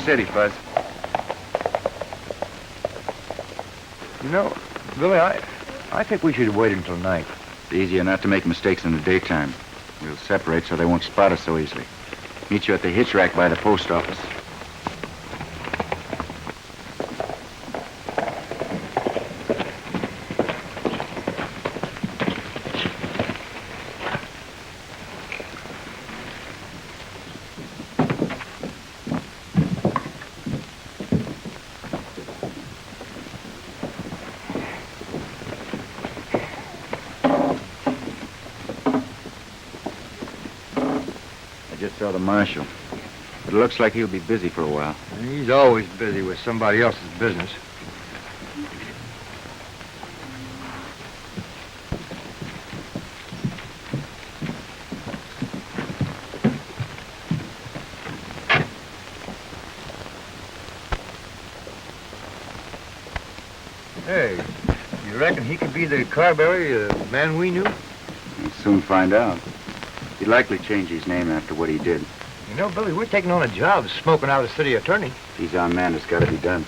City, Fuzz. You know, Billy, I think we should wait until night. It's easier not to make mistakes in the daytime. We'll separate so they won't spot us so easily. Meet you at the hitch rack by the post office. Saw the Marshal. But it looks like he'll be busy for a while. He's always busy with somebody else's business. Hey, you reckon he could be the Carberry, man we knew? We'll soon find out. He'd likely change his name after what he did. You know, Billy, we're taking on a job smoking out of the city attorney. He's our man. It's got to be done.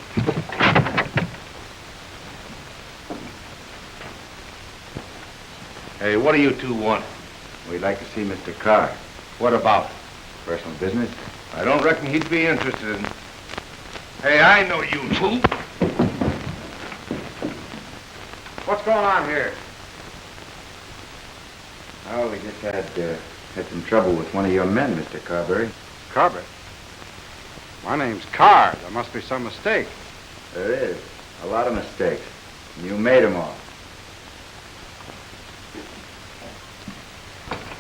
Hey, what do you two want? We'd like to see Mr. Carr. What about? Personal business? I don't reckon he'd be interested in... Hey, I know you two. What's going on here? Oh, we just had some trouble with one of your men, Mr. Carberry. Carberry? My name's Carr. There must be some mistake. There is. A lot of mistakes. And you made them all.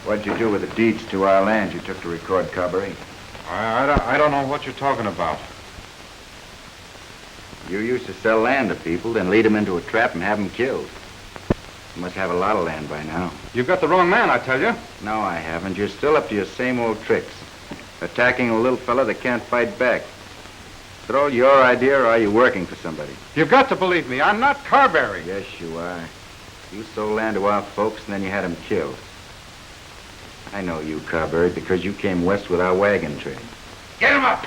What'd you do with the deeds to our land you took to record Carberry? I don't know what you're talking about. You used to sell land to people, then lead them into a trap and have them killed. You must have a lot of land by now. You've got the wrong man, I tell you. No, I haven't. You're still up to your same old tricks. Attacking a little fella that can't fight back. Is it all your idea, or are you working for somebody? You've got to believe me. I'm not Carberry. Yes, you are. You sold land to our folks, and then you had them killed. I know you, Carberry, because you came west with our wagon train. Get him up!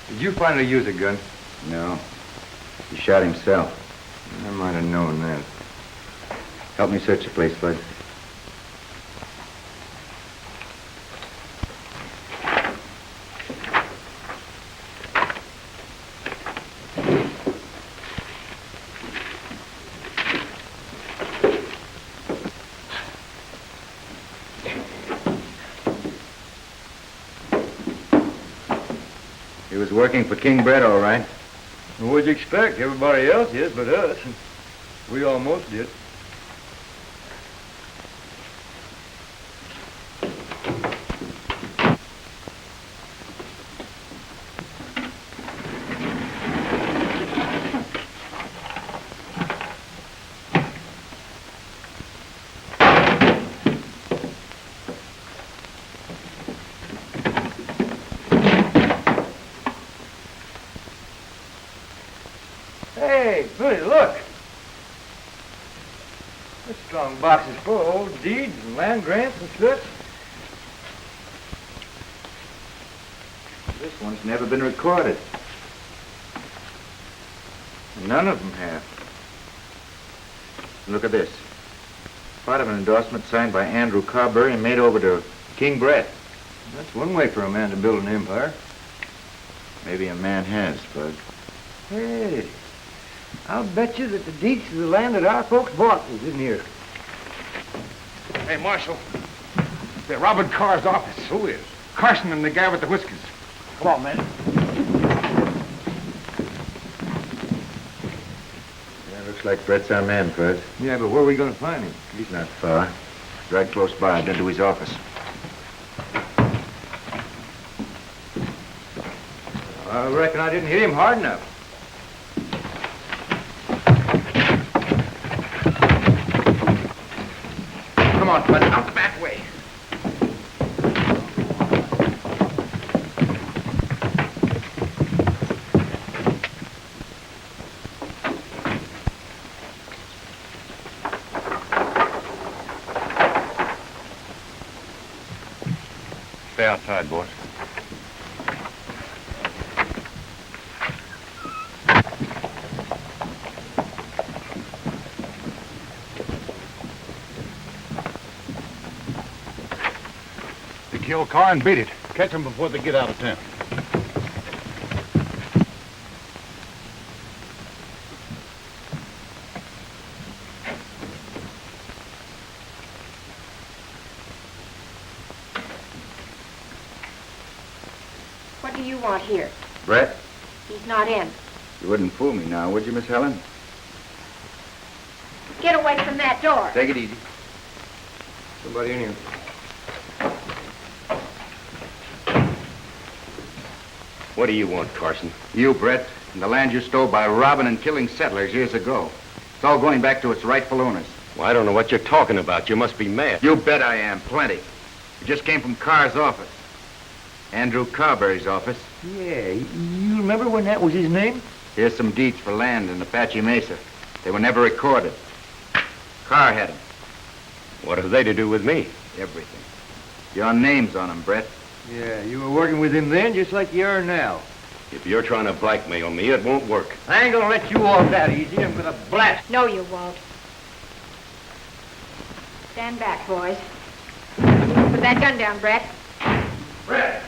Did you finally use a gun? No. He shot himself. I might have known that. Help me search the place, Bud. He was working for King Bread, all right. Well, what'd you expect? Everybody else is but us. We almost did. Hey, Billy, look. This strong box is full of old deeds and land grants and such. This one's never been recorded. None of them have. Look at this. Part of an endorsement signed by Andrew Carberry and made over to King Brett. That's one way for a man to build an empire. Maybe a man has, Bud. Hey, I'll bet you that the deeds to the land that our folks bought is in here. Hey, Marshal. They're robbing Carr's office. Who is? Carson and the guy with the whiskers. Come on, man. Yeah, looks like Brett's our man, Bud. Yeah, but where are we going to find him? He's not far. Right close by. I've been to his office. I reckon I didn't hit him hard enough. Come on, bud, out the back way. Stay outside, boys. They killed Carr and beat it. Catch them before they get out of town. What do you want here? Brett, He's not in. you wouldn't fool me now, would you, Miss Helen? Get away from that door. Take it easy. Somebody in here. What do you want, Carson? You, Brett, and the land you stole by robbing and killing settlers years ago. It's all going back to its rightful owners. Well, I don't know what you're talking about. You must be mad. You bet I am, plenty. You just came from Carr's office. Andrew Carberry's office. Yeah, you remember when that was his name? Here's some deeds for land in Apache Mesa. They were never recorded. Carr had them. What have they to do with me? Everything. Your name's on them, Brett. Yeah, you were working with him then just like you are now. If you're trying to blackmail me, it won't work. I ain't gonna let you off that easy. I'm gonna blast. No, you won't. Stand back, boys. Put that gun down, Brett. Brett!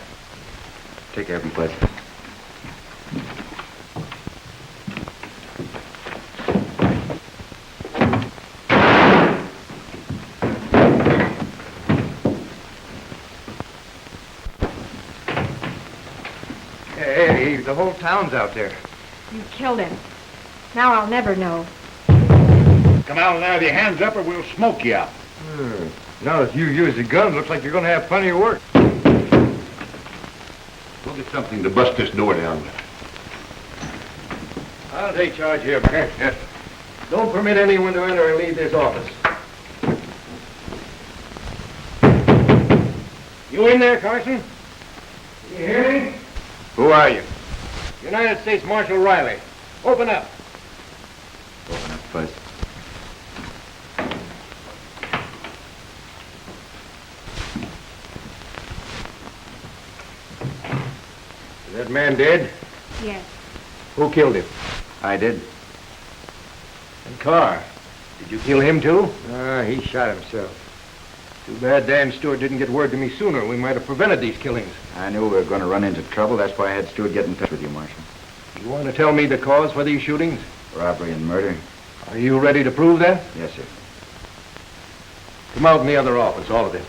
Take care of him, please. Hey, the whole town's out there. You killed him. Now I'll never know. Come out now with your hands up or we'll smoke you out. Now that you use the gun, looks like you're gonna have plenty of work. We'll get something to bust this door down with. I'll take charge here, man. Yes. Don't permit anyone to enter and leave this office. You in there, Carson? You hear me? Who are you? United States Marshal Riley. Open up. Open up, Fuzz. Is that man dead? Yes. Who killed him? I did. And Carr. Did you kill him too? He shot himself. Too bad Dan Stewart didn't get word to me sooner. We might have prevented these killings. I knew we were going to run into trouble. That's why I had Stewart get in touch with you, Marshal. You want to tell me the cause for these shootings? Robbery and murder. Are you ready to prove that? Yes, sir. Come out in the other office, all of you.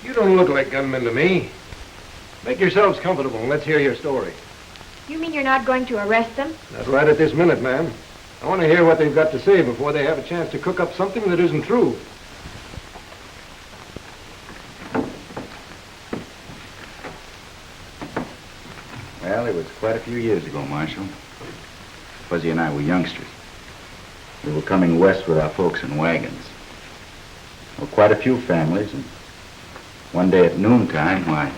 You don't look like gunmen to me. Make yourselves comfortable and let's hear your story. You mean you're not going to arrest them? Not right at this minute, ma'am. I want to hear what they've got to say before they have a chance to cook up something that isn't true. Well, it was quite a few years ago, Marshal. Fuzzy and I were youngsters. We were coming west with our folks in wagons. There were quite a few families, and one day at noontime, why,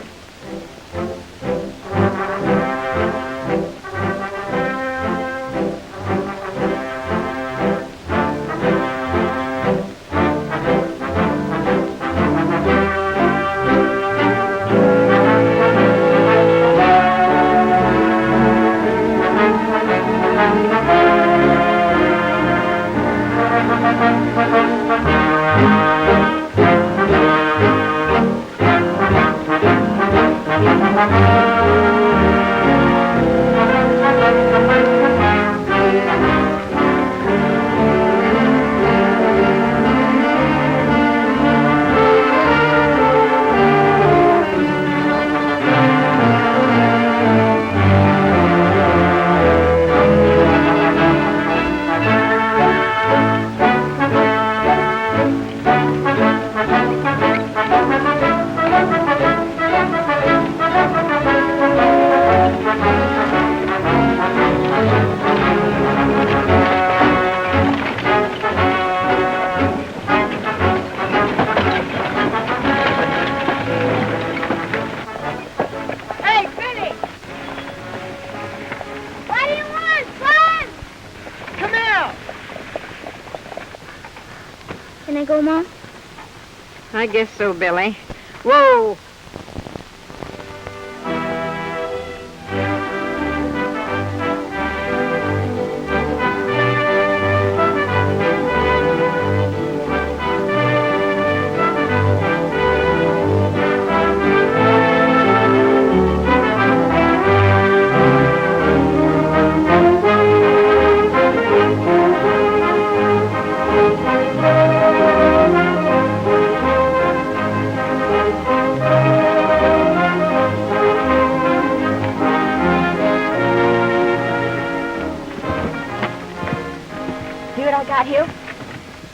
they go, Mom? I guess so, Billy. Whoa!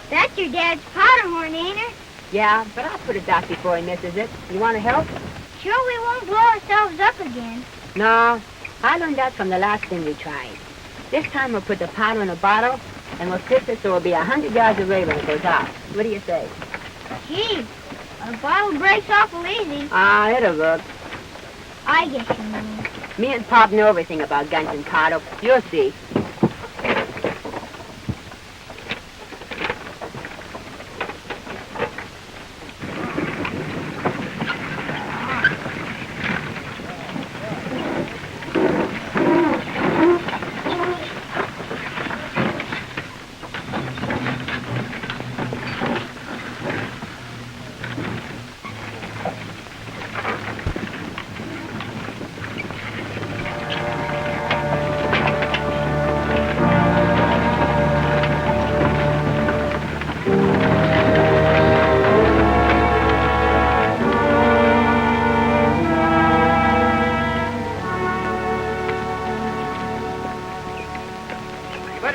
That's your dad's powder horn, ain't it? Yeah, but I'll put it out before he misses it. You want to help? Sure we won't blow ourselves up again. No, I learned that from the last thing we tried. This time we'll put the powder in a bottle, and we'll twist it so it'll be 100 yards away when it goes out. What do you say? Gee, a bottle breaks awful easy. Ah, it'll work. I guess you mean. Me and Pop know everything about guns and powder. You'll see.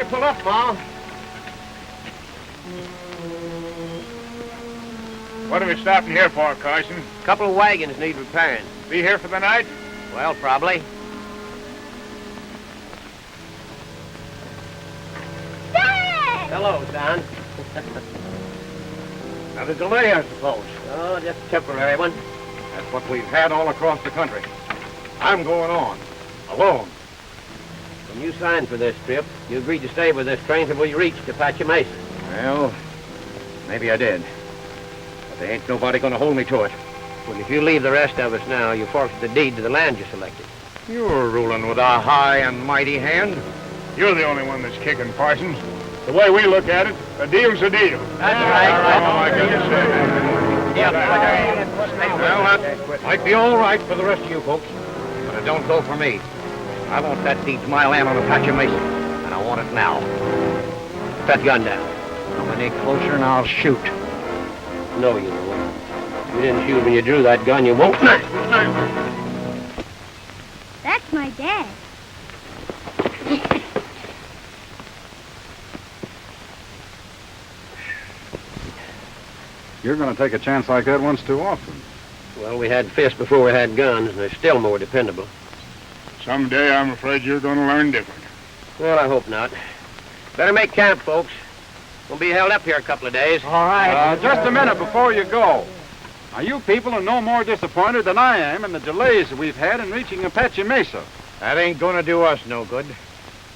Pull up, Ma. What are we stopping here for, Carson? A couple of wagons need repairing. Be here for the night? Well, probably. Dad! Hello, Don. Now, the delay, I suppose. Oh, just a temporary one. That's what we've had all across the country. I'm going on. Alone. When you signed for this trip, you agreed to stay with this train until we reached Apache Mesa. Well, maybe I did. But there ain't nobody gonna hold me to it. Well, if you leave the rest of us now, you forfeit the deed to the land you selected. You're ruling with a high and mighty hand. You're the only one that's kicking, Parsons. The way we look at it, a deal's a deal. That's right. Oh, like I said. Well, that might be all right for the rest of you folks, but it don't go for me. I want that deed to my land on Apache Mesa, and I want it now. Put that gun down. Come any closer and I'll shoot. No, you won't. You didn't shoot when you drew that gun, you won't. That's my dad. You're going to take a chance like that once too often. Well, we had fists before we had guns, and they're still more dependable. Someday I'm afraid you're going to learn different. Well, I hope not. Better make camp, folks. We'll be held up here a couple of days. All right. Just a minute before you go. Now, you people are no more disappointed than I am in the delays that we've had in reaching Apache Mesa. That ain't going to do us no good.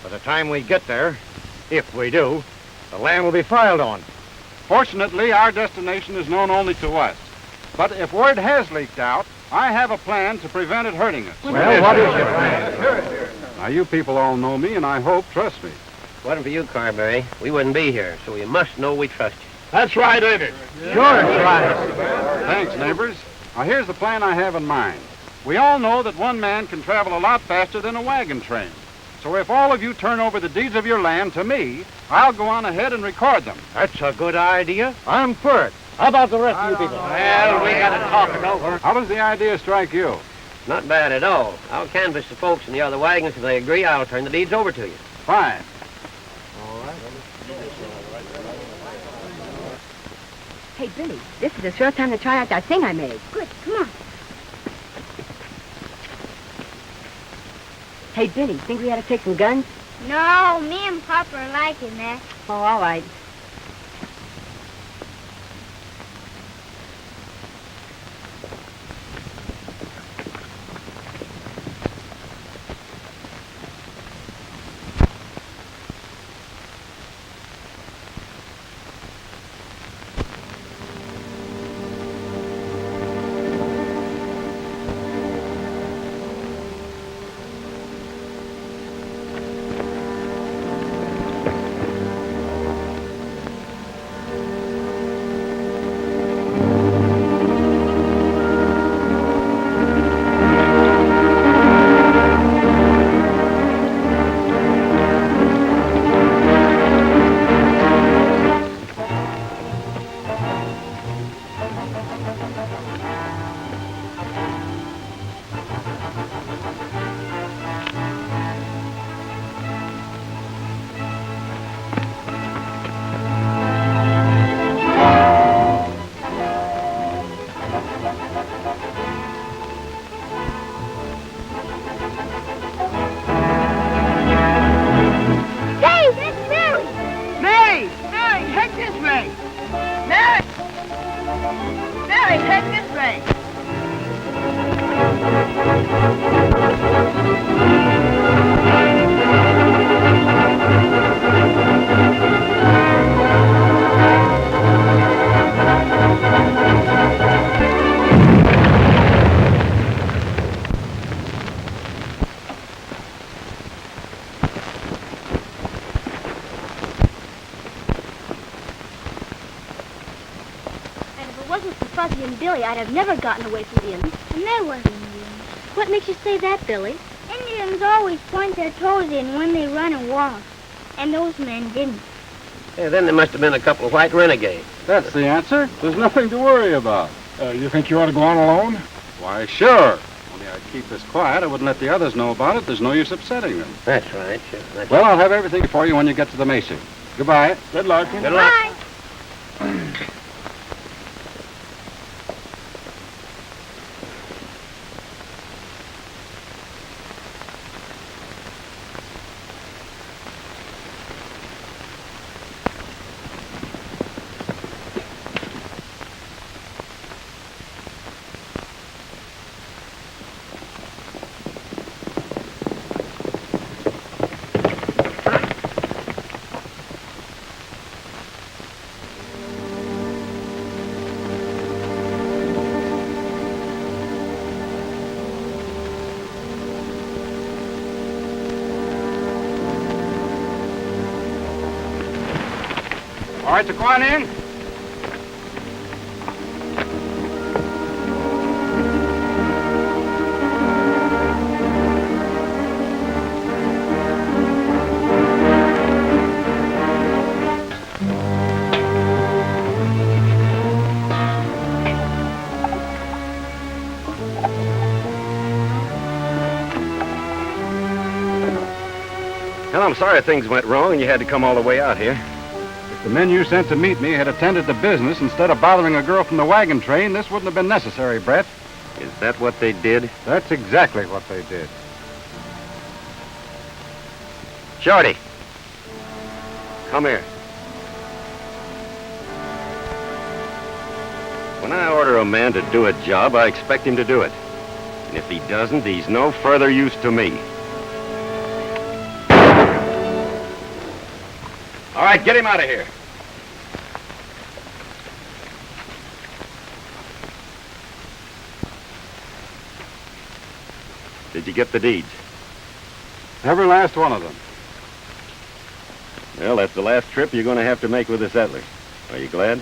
By the time we get there, if we do, the land will be filed on. Fortunately, our destination is known only to us. But if word has leaked out, I have a plan to prevent it hurting us. Well, what is your plan? Now, you people all know me, and I hope trust me. If it wasn't for you, Carberry, we wouldn't be here, so you must know we trust you. That's right, ain't it? Sure, it's right. Thanks, neighbors. Now, here's the plan I have in mind. We all know that one man can travel a lot faster than a wagon train. So if all of you turn over the deeds of your land to me, I'll go on ahead and record them. That's a good idea. I'm for it. How about the rest of you people? Well, we got to talk it over. How does the idea strike you? Not bad at all. I'll canvass the folks in the other wagons. If they agree, I'll turn the deeds over to you. Fine. Hey, Billy, this is a short time to try out that thing I made. Good, come on. Hey, Billy, think we ought to take some guns? No, me and Papa are liking that. Oh, all right. wasn't for Fuzzy and Billy, I'd have never gotten away from the Indians. And they weren't Indians. What makes you say that, Billy? Indians always point their toes in when they run and walk. And those men didn't. Yeah, then there must have been a couple of white renegades. That's the answer. There's nothing to worry about. You think you ought to go on alone? Why, sure. Only I'd keep this quiet. I wouldn't let the others know about it. There's no use upsetting them. That's right, sure. That's Well, I'll have everything for you when you get to the Mesa. Goodbye. Good luck. Good luck. Bye. All right, so go on in. Well, I'm sorry things went wrong and you had to come all the way out here. If the men you sent to meet me had attended to business instead of bothering a girl from the wagon train, this wouldn't have been necessary, Brett. Is that what they did? That's exactly what they did. Shorty. Come here. When I order a man to do a job, I expect him to do it. And if he doesn't, he's no further use to me. All right, get him out of here. Did you get the deeds? Every last one of them. Well, that's the last trip you're going to have to make with the settlers. Are you glad?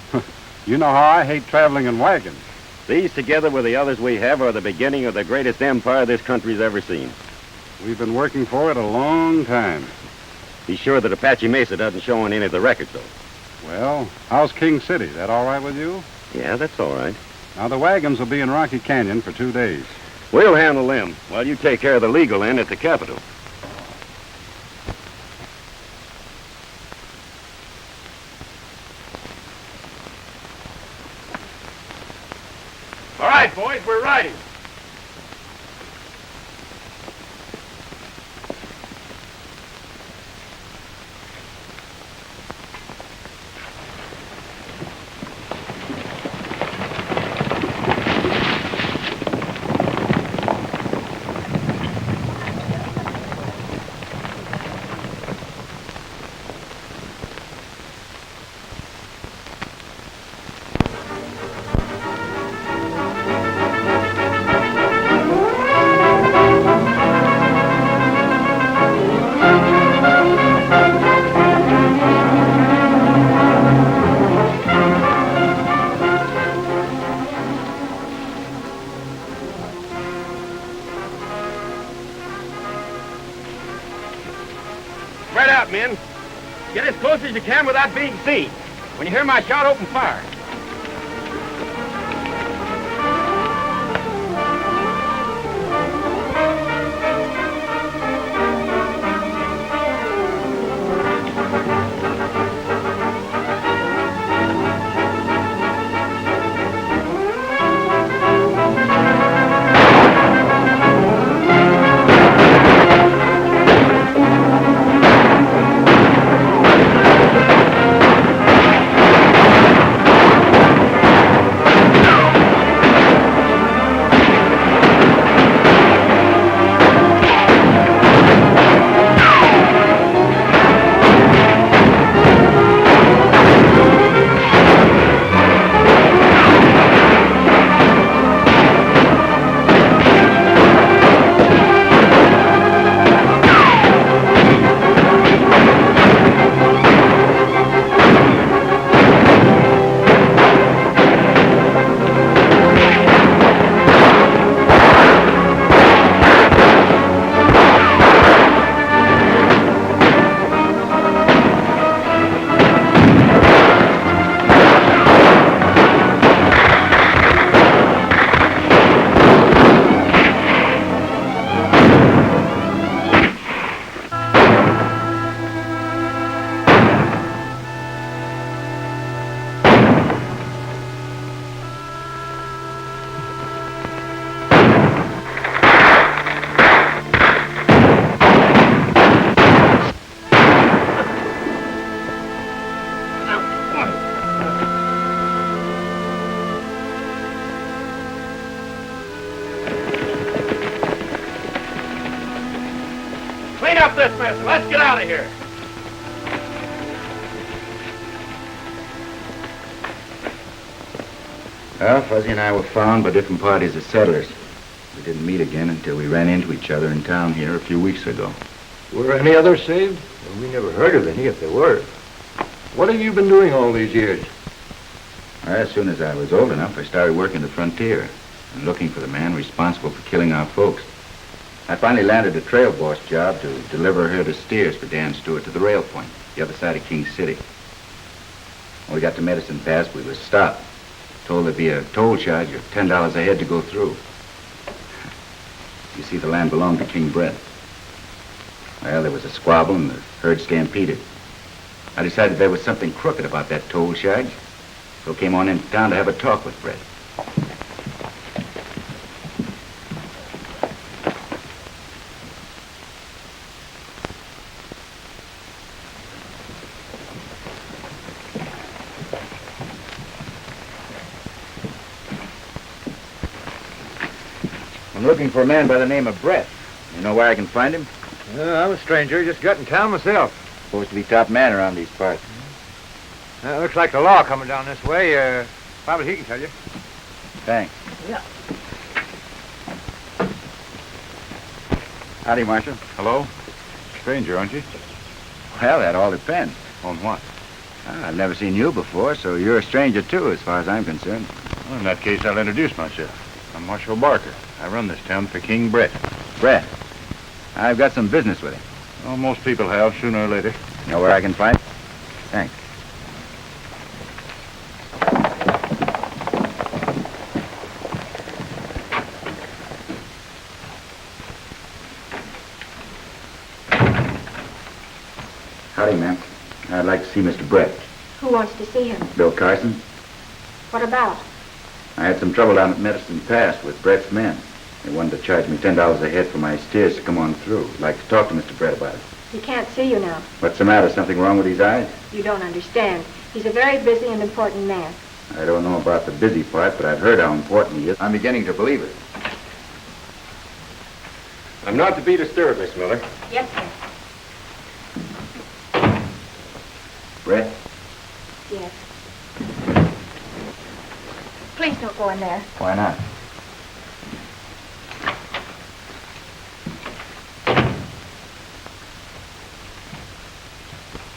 You know how I hate traveling in wagons. These, together with the others we have, are the beginning of the greatest empire this country's ever seen. We've been working for it a long time. Be sure that Apache Mesa doesn't show on any of the records, though. Well, how's King City? That all right with you? Yeah, that's all right. Now, the wagons will be in Rocky Canyon for 2 days. We'll handle them while you take care of the legal end at the Capitol. All right, boys, we're riding. Spread out, men. Get as close as you can without being seen. When you hear my shot, open fire. mister. Let's get out of here. Well, Fuzzy and I were found by different parties of settlers. We didn't meet again until we ran into each other in town here a few weeks ago. Were any others saved? Well, we never heard of any if there were. What have you been doing all these years? As soon as I was old enough, I started working the frontier and looking for the man responsible for killing our folks. I finally landed a trail boss job to deliver a herd of steers for Dan Stewart to the rail point, the other side of King City. When we got to Medicine Pass, we were stopped. Told there'd be a toll charge of $10 a head to go through. You see, the land belonged to King Brett. Well, there was a squabble and the herd stampeded. I decided there was something crooked about that toll charge, so came on into town to have a talk with Brett. I'm looking for a man by the name of Brett. You know where I can find him? I'm a stranger. Just got in town myself. Supposed to be top man around these parts. Looks like the law coming down this way. Probably he can tell you. Thanks. Yeah. Howdy, Marshal. Hello? Stranger, aren't you? Well, that all depends. On what? I've never seen you before, so you're a stranger, too, as far as I'm concerned. Well, in that case, I'll introduce myself. I'm Marshal Barker. I run this town for King Brett. Brett, I've got some business with him. Well, most people have, sooner or later. Know where I can find him? Thanks. Howdy, ma'am. I'd like to see Mr. Brett. Who wants to see him? Bill Carson. What about? I had some trouble down at Medicine Pass with Brett's men. They wanted to charge me $10 a head for my steers to come on through. I'd like to talk to Mr. Brett about it. He can't see you now. What's the matter? Something wrong with his eyes? You don't understand. He's a very busy and important man. I don't know about the busy part, but I've heard how important he is. I'm beginning to believe it. I'm not to be disturbed, Miss Miller. Yes, sir. Brett? Yes. Please don't go in there. Why not?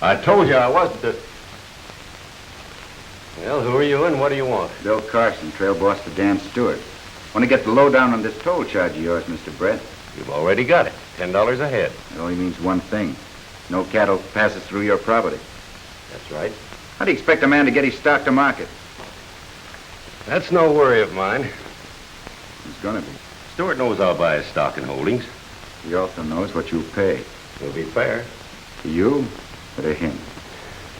I told you I wasn't the... Well, who are you and what do you want? Bill Carson, trail boss for Dan Stewart. Want to get the lowdown on this toll charge of yours, Mr. Brett? You've already got it. $10 a head. It only means one thing. No cattle passes through your property. That's right. How do you expect a man to get his stock to market? That's no worry of mine. It's gonna be. Stewart knows I'll buy his stock and holdings. He also knows what you pay. It'll be fair. To you or to him?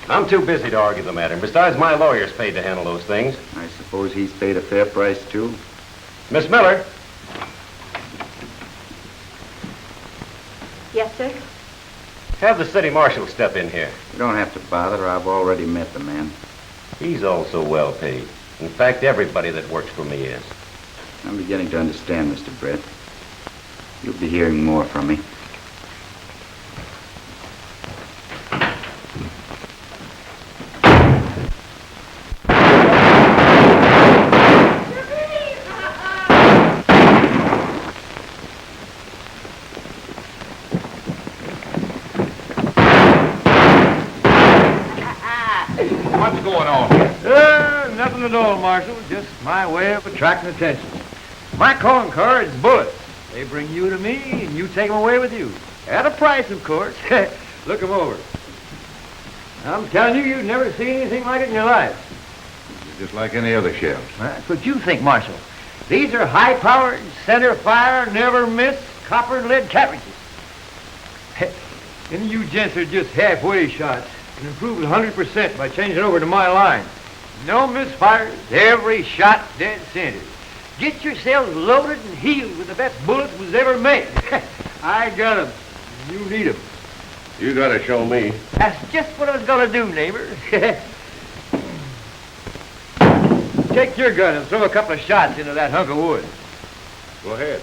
I'm too busy to argue the matter. Besides, my lawyer's paid to handle those things. I suppose he's paid a fair price, too? Miss Miller. Yes, sir? Have the city marshal step in here. You don't have to bother. I've already met the man. He's also well paid. In fact, everybody that works for me is. I'm beginning to understand, Mr. Brett. You'll be hearing more from me. What's going on here? Nothing at all, Marshal. Just my way of attracting attention. My calling card is bullets. They bring you to me, and you take them away with you. At a price, of course. Look them over. I'm telling you, you've never seen anything like it in your life. It's just like any other shells. That's what you think, Marshal. These are high-powered, center-fire, never-miss copper and lead cartridges. And you gents are just halfway shots and improved 100% by changing over to my line. No misfires, every shot dead center. Get yourselves loaded and healed with the best bullets was ever made. I got 'em. You need 'em. You gotta show me. That's just what I was gonna do, neighbor. Take your gun and throw a couple of shots into that hunk of wood. Go ahead.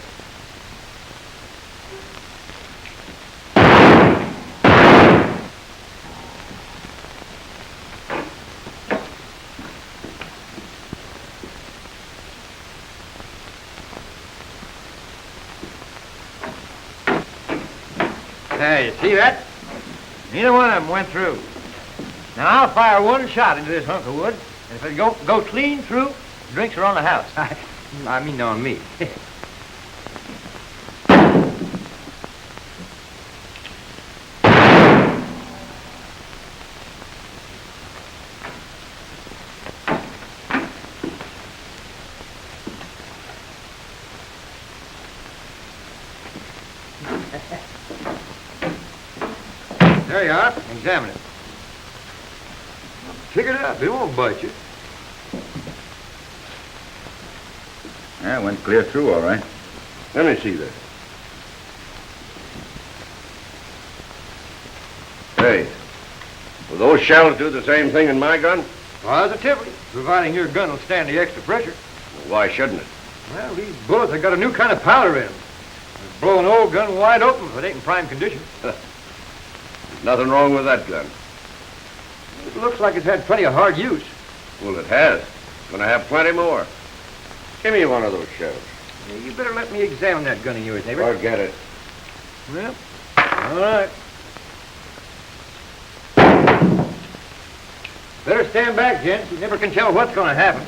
Hey, you see that? Neither one of them went through. Now, I'll fire one shot into this hunk of wood, and if it go clean through, the drinks are on the house. I mean on me. There you are. Examine it. Pick it up. It won't bite you. Yeah, it went clear through, all right. Let me see that. Hey, will those shells do the same thing in my gun? Positively, providing your gun will stand the extra pressure. Well, why shouldn't it? Well, these bullets have got a new kind of powder in them. It'll blow an old gun wide open if it ain't in prime condition. Nothing wrong with that gun. It looks like it's had plenty of hard use. Well, it has. It's gonna have plenty more. Give me one of those shells. Yeah, you better let me examine that gun of yours, neighbor. Forget it. Well, all right. Better stand back, gents. You never can tell what's going to happen.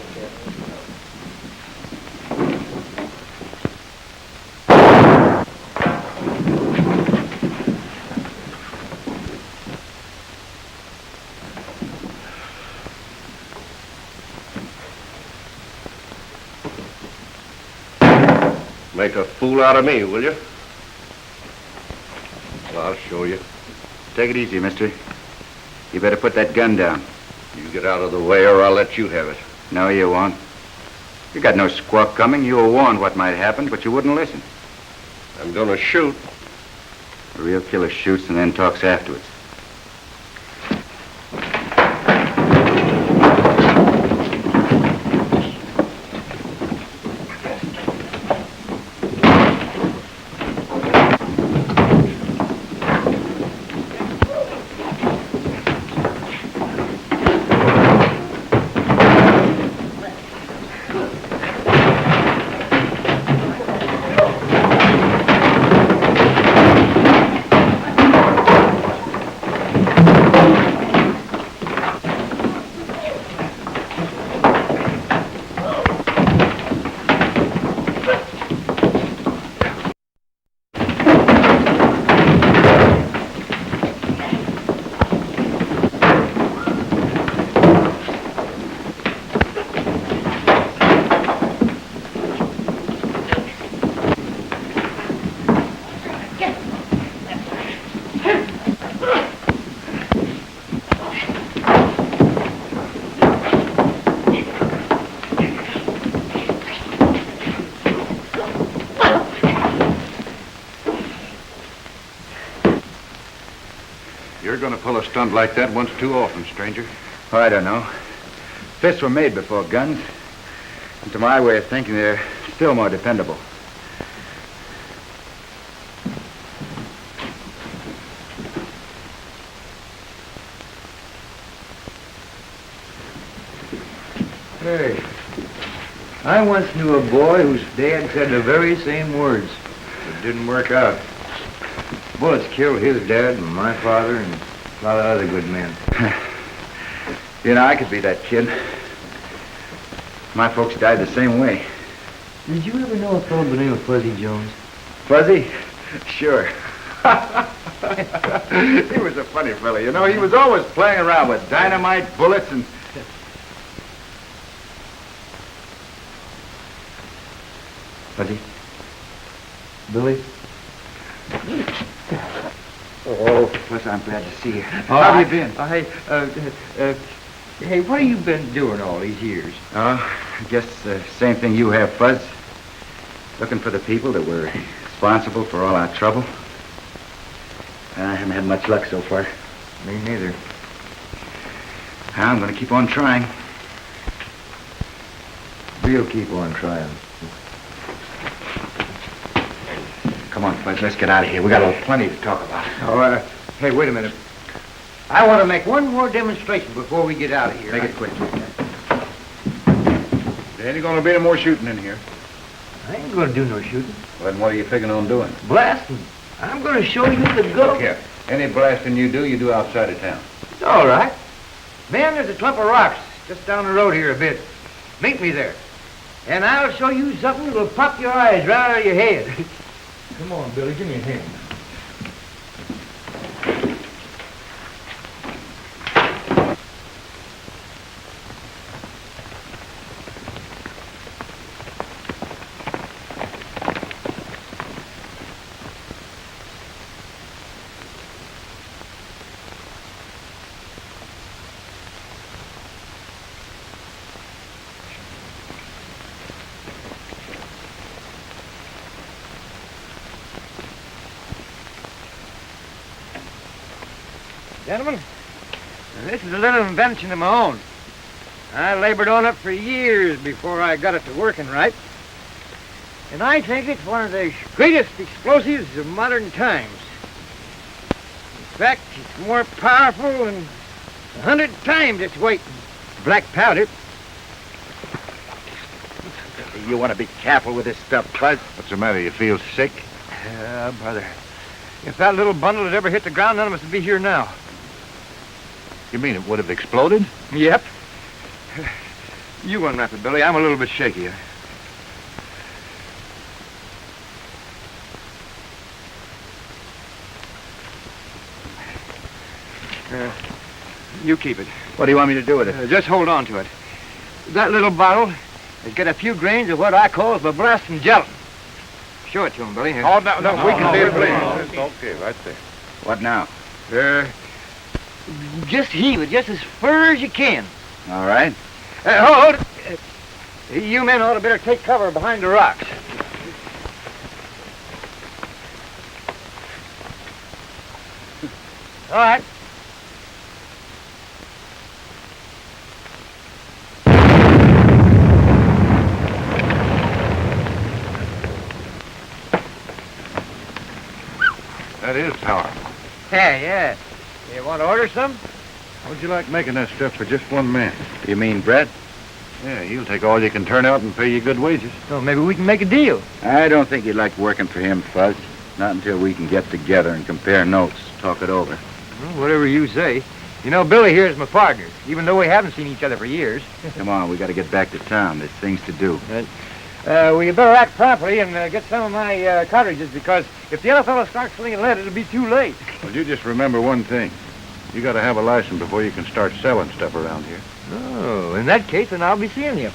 Make a fool out of me, will you? Well, I'll show you. Take it easy, mister. You better put that gun down. You get out of the way or I'll let you have it. No, you won't. You got no squawk coming. You were warned what might happen, but you wouldn't listen. I'm gonna shoot. A real killer shoots and then talks afterwards. You're going to pull a stunt like that once too often, stranger. Oh, I don't know. Fists were made before guns. And to my way of thinking, they're still more dependable. Hey, I once knew a boy whose dad said the very same words. It didn't work out. Bullets killed his dad and my father and a lot of other good men. You know, I could be that kid. My folks died the same way. Did you ever know a fellow by the name of Fuzzy Jones? Fuzzy? Sure. He was a funny fella, you know. He was always playing around with dynamite, bullets, and... Fuzzy? Billy? Oh, Fuzz, I'm glad to see you. How have you been? Hey, what have you been doing all these years? I guess the same thing you have, Fuzz. Looking for the people that were responsible for all our trouble. I haven't had much luck so far. Me neither. I'm going to keep on trying. We'll keep on trying. Come on, Fuzz, let's get out of here. We got plenty to talk about. Oh, hey, wait a minute. I want to make one more demonstration before we get out of here. Make it quick. There ain't going to be no more shooting in here. I ain't going to do no shooting. Well, then what are you figuring on doing? Blasting. I'm going to show you the go. Look here. Any blasting you do outside of town. All right. Man, there's a clump of rocks just down the road here a bit. Meet me there. And I'll show you something that'll pop your eyes right out of your head. Come on, Billy, give me a hand. Gentlemen, this is a little invention of my own. I labored on it for years before I got it to working right. And I think it's one of the greatest explosives of modern times. In fact, it's more powerful than 100 times its weight in black powder. You want to be careful with this stuff, Buzz. What's the matter? You feel sick? Brother, if that little bundle had ever hit the ground, none of us would be here now. You mean it would have exploded? Yep. You unwrap it, Billy. I'm a little bit shaky. You keep it. What do you want me to do with it? Just hold on to it. That little bottle has got a few grains of what I call the blasting gelatin. Show it to him, Billy. Oh, no, we can see it, please. Okay, right there. What now? Just heave it, just as far as you can. All right. Hold it. You men ought to better take cover behind the rocks. All right. That is powerful. Yeah. You want to order some? How'd you like making that stuff for just one man? You mean Brett? Yeah, he'll take all you can turn out and pay you good wages. Oh, maybe we can make a deal. I don't think you'd like working for him, Fuzz. Not until we can get together and compare notes, talk it over. Well, whatever you say. You know, Billy here is my partner, even though we haven't seen each other for years. Come on, we got to get back to town. There's things to do. We better act promptly and get some of my cartridges, because if the other fellow starts slinging lead, it'll be too late. Well, you just remember one thing. You got to have a license before you can start selling stuff around here. Oh, in that case, then I'll be seeing you.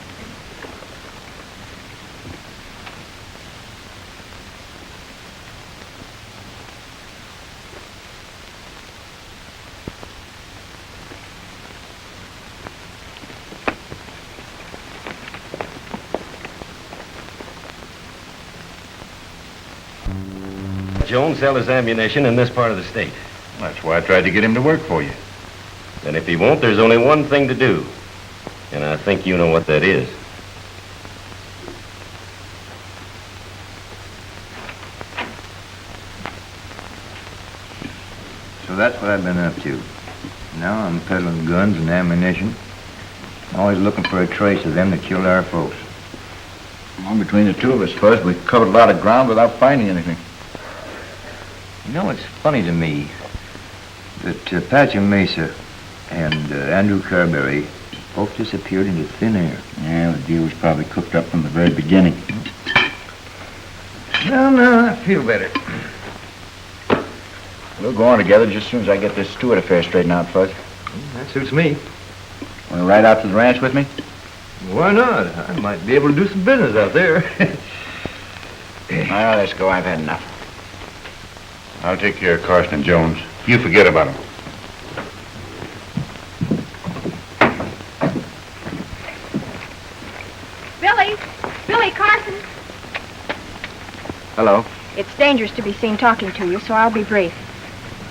Jones sell his ammunition in this part of the state. That's why I tried to get him to work for you. And if he won't, there's only one thing to do. And I think you know what that is. So that's what I've been up to. Now I'm peddling guns and ammunition. Always looking for a trace of them that killed our folks. Well, between the two of us, Fuzz, we covered a lot of ground without finding anything. You know, it's funny to me that Apache Mesa and Andrew Carberry both disappeared into thin air. Yeah, the deal was probably cooked up from the very beginning. No, I feel better. We'll go on together just as soon as I get this Stewart affair straightened out, Fuzz. That suits me. Want to ride out to the ranch with me? Why not? I might be able to do some business out there. Well, let's go. I've had enough. I'll take care of Carson and Jones. You forget about them. Billy Carson. Hello. It's dangerous to be seen talking to you, so I'll be brief.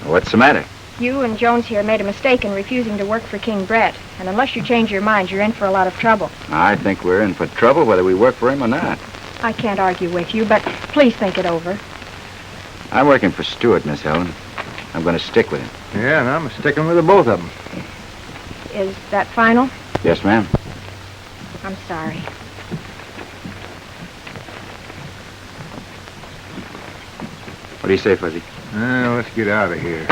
What's the matter? You and Jones here made a mistake in refusing to work for King Brett, and unless you change your minds, you're in for a lot of trouble. I think we're in for trouble whether we work for him or not. I can't argue with you, but please think it over. I'm working for Stewart, Miss Helen. I'm going to stick with him. Yeah, and I'm sticking with the both of them. Is that final? Yes, ma'am. I'm sorry. What do you say, Fuzzy? Let's get out of here.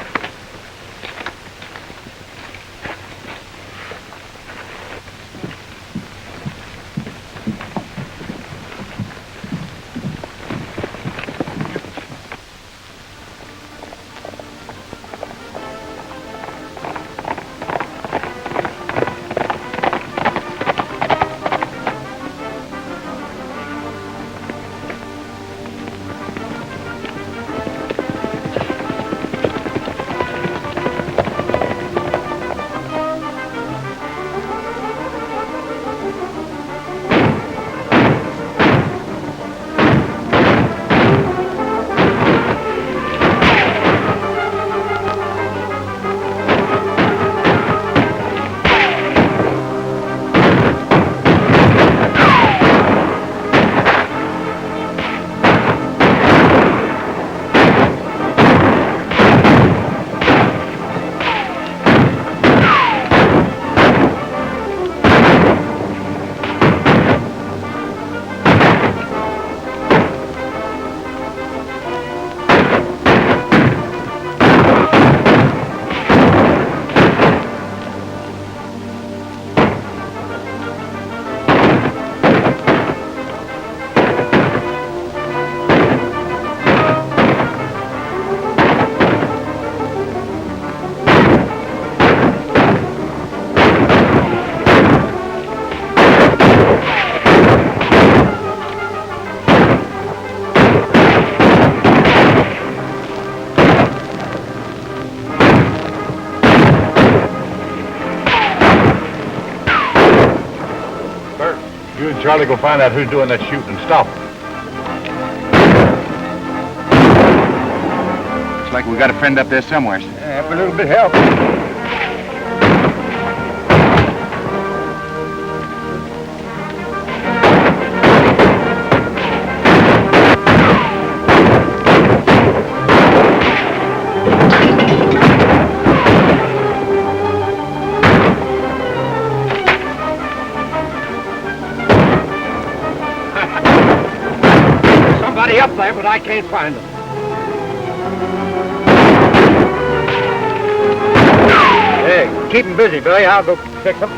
You and Charlie go find out who's doing that shooting and stop them. Looks like we got a friend up there somewhere. Yeah, for a little bit of help. Up there, but I can't find them. Hey, keep them busy, Billy. I'll go fix them.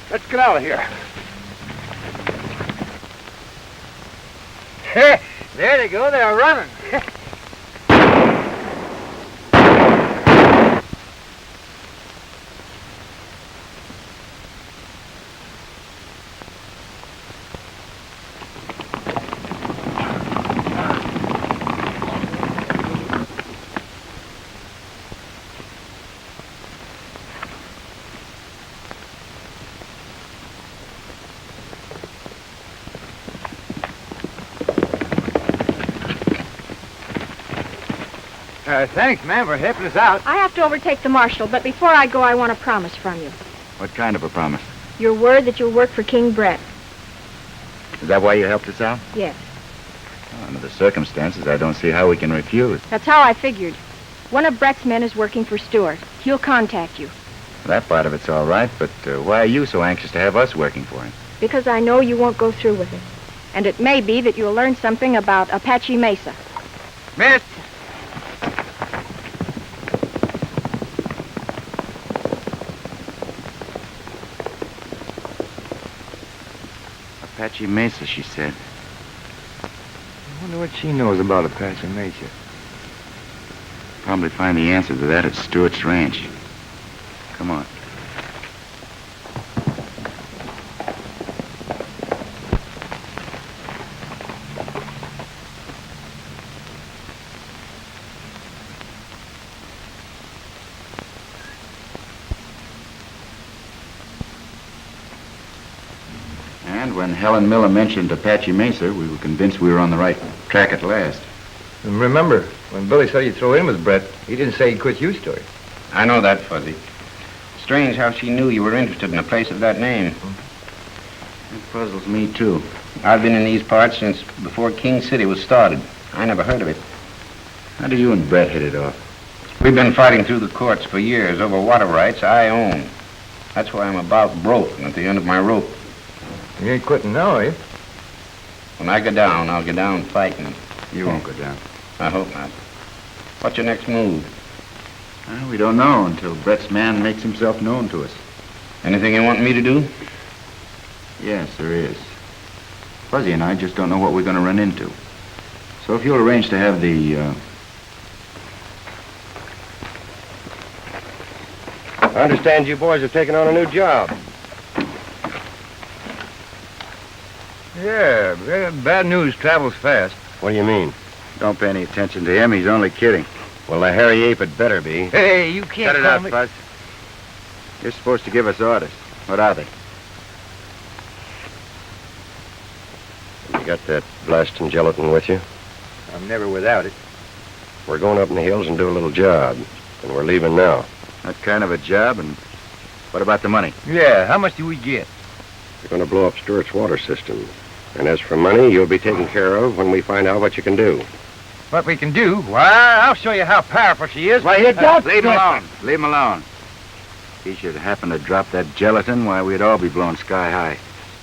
Let's get out of here. There they go. They're running. Thanks, ma'am, for helping us out. I have to overtake the Marshal, but before I go, I want a promise from you. What kind of a promise? Your word that you'll work for King Brett. Is that why you helped us out? Yes. Well, under the circumstances, I don't see how we can refuse. That's how I figured. One of Brett's men is working for Stewart. He'll contact you. That part of it's all right, but why are you so anxious to have us working for him? Because I know you won't go through with it. And it may be that you'll learn something about Apache Mesa. Miss! Apache Mesa, she said. I wonder what she knows about Apache Mesa. Probably find the answer to that at Stewart's ranch. Come on. And when Helen Miller mentioned Apache Mesa, we were convinced we were on the right track at last. And remember, when Billy said he'd throw in with Brett, he didn't say he'd quit you, Story. I know that, Fuzzy. Strange how she knew you were interested in a place of that name. It puzzles me, too. I've been in these parts since before King City was started. I never heard of it. How did you and Brett hit it off? We've been fighting through the courts for years over water rights I own. That's why I'm about broke and at the end of my rope. You ain't quitting now, are you? When I go down, I'll go down fighting. You won't go down. I hope not. What's your next move? Well, we don't know until Brett's man makes himself known to us. Anything you want me to do? Yes, there is. Fuzzy and I just don't know what we're going to run into. So if you'll arrange to have the, I understand you boys have taken on a new job. Yeah, bad news travels fast. What do you mean? Don't pay any attention to him. He's only kidding. Well, the hairy ape had better be. Hey, you can't Cut it call out, me... Fuzz. You're supposed to give us orders. What are they? You got that blasting gelatin with you? I'm never without it. We're going up in the hills and do a little job. And we're leaving now. That kind of a job, and what about the money? Yeah, how much do we get? We're going to blow up Stewart's water system. And as for money, you'll be taken care of when we find out what you can do. What we can do? Why, I'll show you how powerful she is. Why, you don't leave him alone. Leave him alone. If he should happen to drop that gelatin, why, we'd all be blown sky high.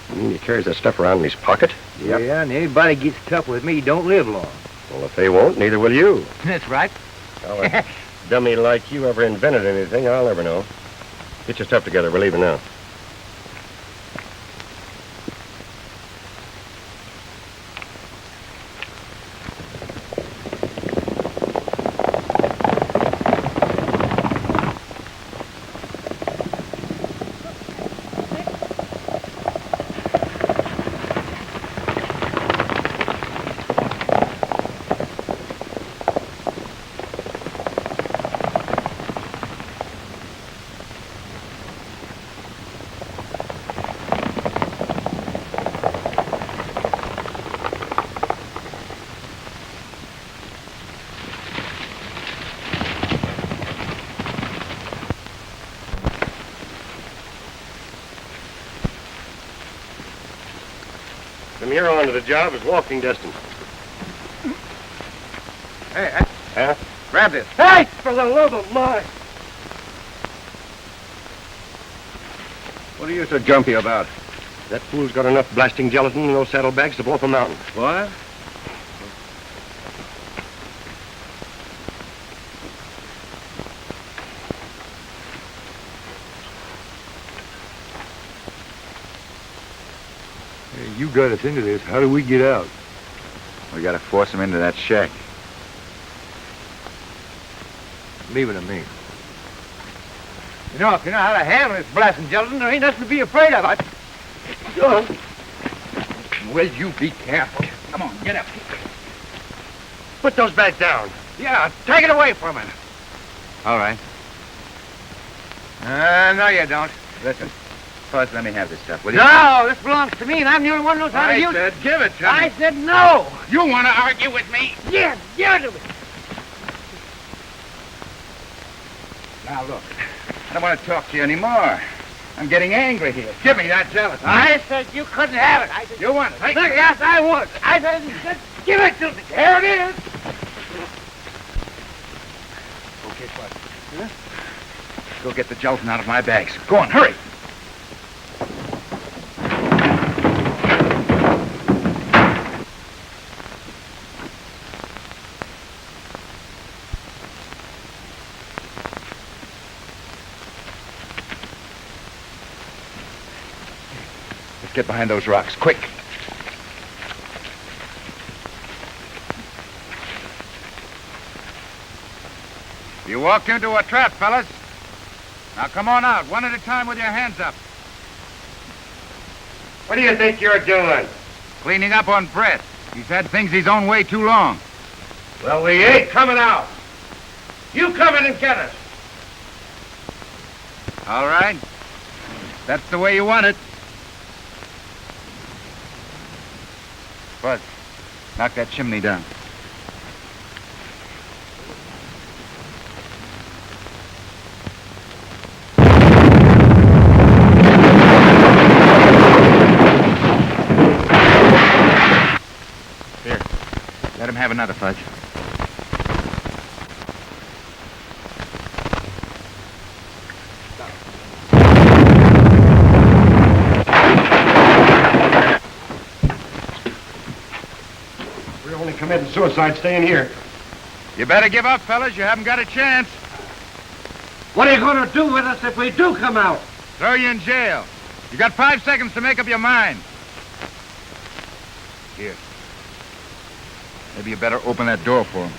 You mean he carries that stuff around in his pocket? Yep. Yeah, and anybody gets tough with me don't live long. Well, if they won't, neither will you. That's right. How a dummy like you ever invented anything, I'll never know. Get your stuff together. We're leaving now. From here on to the job is walking distance. Hey, Huh? grab this. Hey, for the love of mine. What are you so jumpy about? That fool's got enough blasting gelatin in those saddlebags to blow up a mountain. What? Hey, you got us into this. How do we get out? We gotta force him into that shack. Leave it to me. You know, if you know how to handle this blasting gelatin, there ain't nothing to be afraid of. Will you be careful? Come on, get up. Put those bags down. Yeah, take it away from him. All right. No, you don't. Listen, Fuzz, let me have this stuff, will you? No, this belongs to me, and I'm the only one who knows how to use it. give it to I said no. You want to argue with me? Yeah, give it to me. Now, look, I don't want to talk to you anymore. I'm getting angry here. Give me that gelatin. I said you couldn't have it. I said, You want it? Look, yes, I would. I said, give it to me. Here it is. Okay, Fuzz. Go get the gelatin out of my bags. Go on, hurry. Let's get behind those rocks, quick. You walked into a trap, fellas. Now come on out, one at a time with your hands up. What do you think you're doing? Cleaning up on Brett. He's had things his own way too long. Well, we ain't coming out. You come in and get us. All right. That's the way you want it. Buzz, knock that chimney down. Here, let him have another, Fudge. We're only committing suicide staying here. You better give up, fellas. You haven't got a chance. What are you going to do with us if we do come out? Throw you in jail. You got 5 seconds to make up your mind. Here. Maybe you better open that door for him.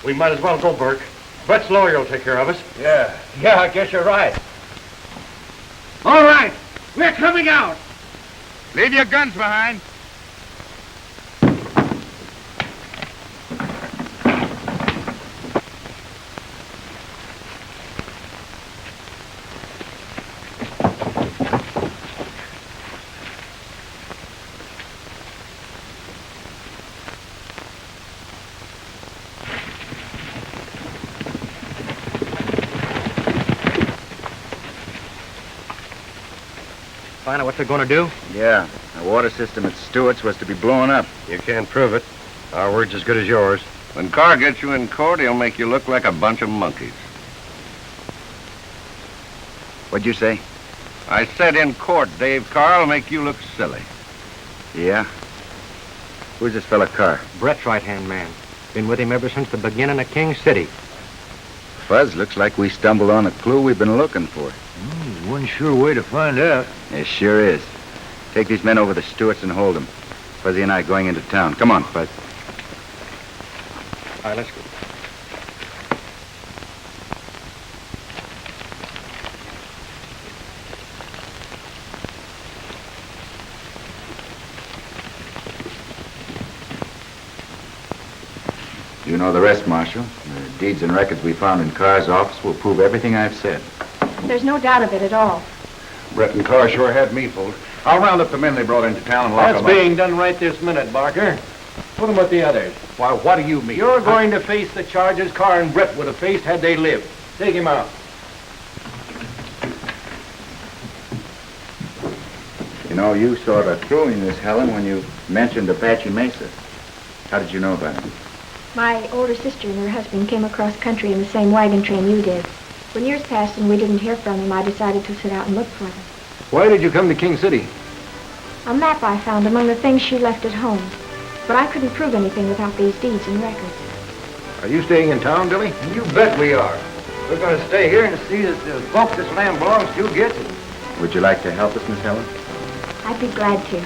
We might as well go, Burke. Brett's lawyer will take care of us. Yeah, I guess you're right. All right, we're coming out. Leave your guns behind. Find out what they're going to do? Yeah, the water system at Stewart's was to be blown up. You can't prove it. Our word's as good as yours. When Carr gets you in court, he'll make you look like a bunch of monkeys. What'd you say? I said in court, Dave Carr will make you look silly. Yeah? Who's this fella Carr? Brett's right-hand man. Been with him ever since the beginning of King City. Fuzz, looks like we stumbled on a clue we've been looking for. One sure way to find out. It sure is. Take these men over to Stewart's and hold them. Fuzzy and I going into town. Come on, Fuzz. All right, let's go. You know the rest, Marshal. The deeds and records we found in Carr's office will prove everything I've said. There's no doubt of it at all. Brett and Carr sure had me fooled. I'll round up the men they brought into town and lock That's them up. being done right this minute, Barker. Put them with the others. Why, what do you mean? You're going to face the charges Carr and Brett would have faced had they lived. Take him out. You know, you sort of threw in this, Helen, when you mentioned Apache Mesa. How did you know about it? My older sister and her husband came across country in the same wagon train you did. When years passed and we didn't hear from them, I decided to sit out and look for them. Why did you come to King City? A map I found among the things she left at home. But I couldn't prove anything without these deeds and records. Are you staying in town, Billy? You bet we are. We're going to stay here and see that the folk this land belongs to gets it. Would you like to help us, Miss Helen? I'd be glad to.